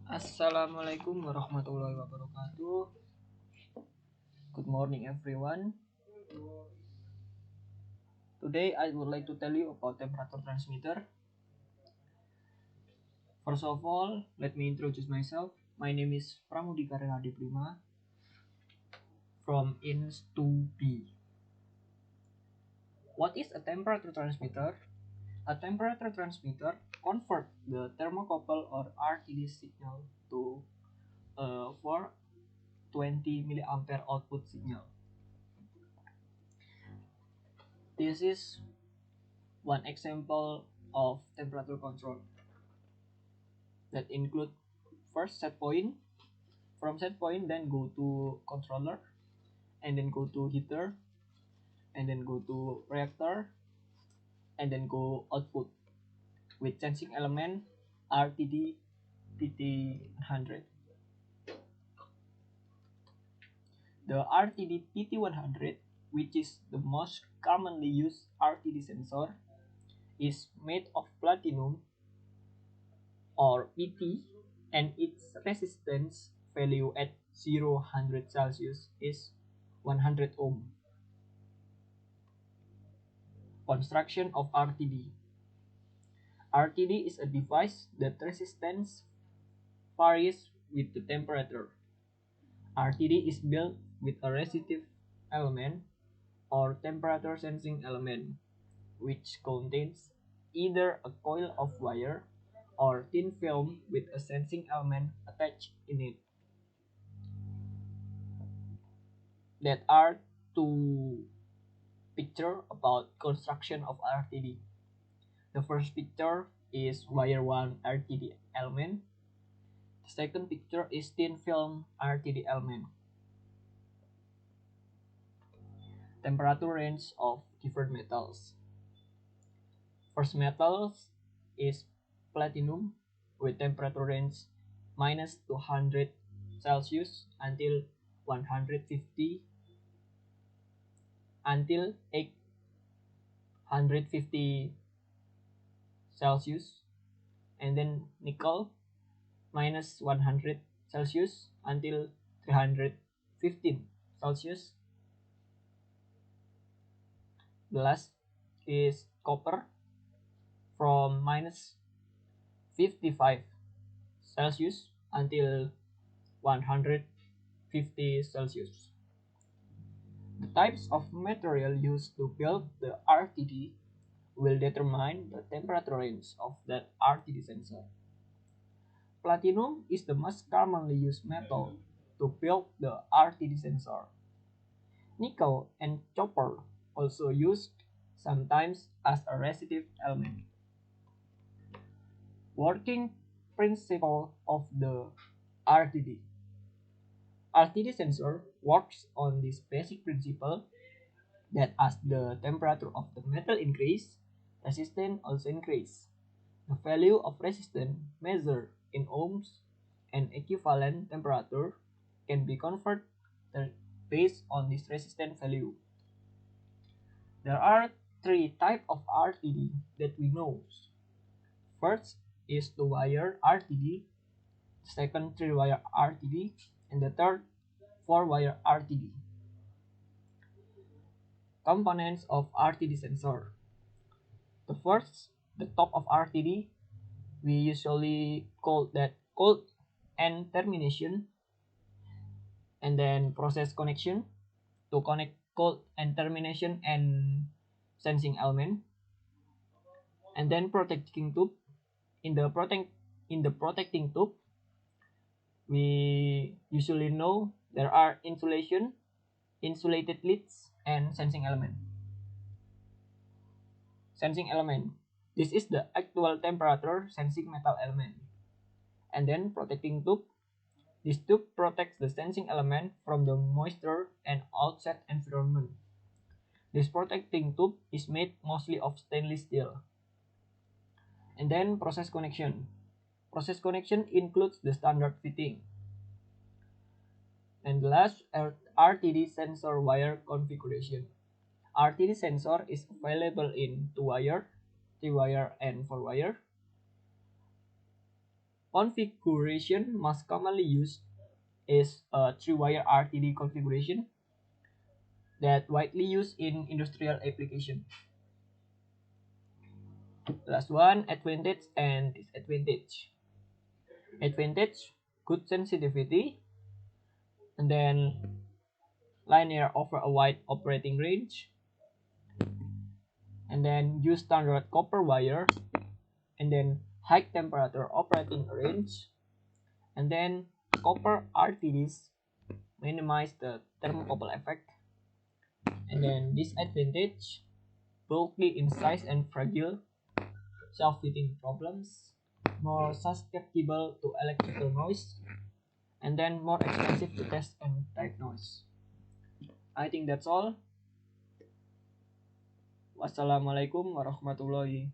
Assalamualaikum warahmatullahi wabarakatuh. Good morning, everyone. Today, I would like to tell you about temperature transmitter. First of all, let me introduce myself. My name is Pramudika RP from INS 2B. What is a temperature transmitter? A temperature transmitter converts the thermocouple or RTD signal to a 420 mA output signal. This is one example of temperature control that include first set point, from set point then go to controller, and then go to heater, and then go to reactor, and then go output with sensing element RTD PT100. The RTD PT100, which is the most commonly used RTD sensor, is made of platinum or PT, and its resistance value at 0-100 Celsius is 100 ohm. Construction of RTD. RTD is a device that resistance varies with the temperature. RTD is built with a resistive element or temperature sensing element, which contains either a coil of wire or thin film with a sensing element attached in it. That are two pictures about construction of RTD. The first picture is wire 1 RTD element. The second picture is thin film RTD element. Temperature range of different metals. First metals is platinum with temperature range minus 200 Celsius until 150 until 850 Celsius, and then nickel minus 100 Celsius until 315 Celsius. The last is copper from minus 55 Celsius until 150 Celsius. The types of material used to build the RTD will determine the temperature range of that RTD sensor. Platinum is the most commonly used metal to build the RTD sensor. Nickel and copper also used sometimes as a resistive element. Working principle of the RTD. RTD sensor works on this basic principle that as the temperature of the metal increase, resistance also increase. The value of resistance measured in ohms and equivalent temperature can be converted based on this resistance value. There are three types of RTD that we know. First is the wire RTD, second 3-wire RTD, and the third 4-wire RTD. Components of RTD sensor. The first, the top of RTD, we usually call that cold end termination, and then process connection to connect cold end termination and sensing element, and then protecting tube. In the protecting tube, we usually know there are insulated leads, and sensing element. Sensing element. This is the actual temperature sensing metal element. And then protecting tube. This tube protects the sensing element from the moisture and outside environment. This protecting tube is made mostly of stainless steel. And then process connection. Process connection includes the standard fitting. And last, RTD sensor wire configuration. RTD sensor is available in 2-wire, 3-wire, and 4-wire. configuration most commonly used is a 3-wire RTD configuration that widely used in industrial application. Last one, advantage and disadvantage. Advantage, good sensitivity, and then linear over a wide operating range, and then use standard copper wire, and then high temperature operating range, and then copper RTDs minimize the thermocouple effect, and then disadvantage, bulky in size and fragile, self-fitting problems, more susceptible to electrical noise, and then more expensive to test and diagnose. I think that's all. Wassalamualaikum warahmatullahi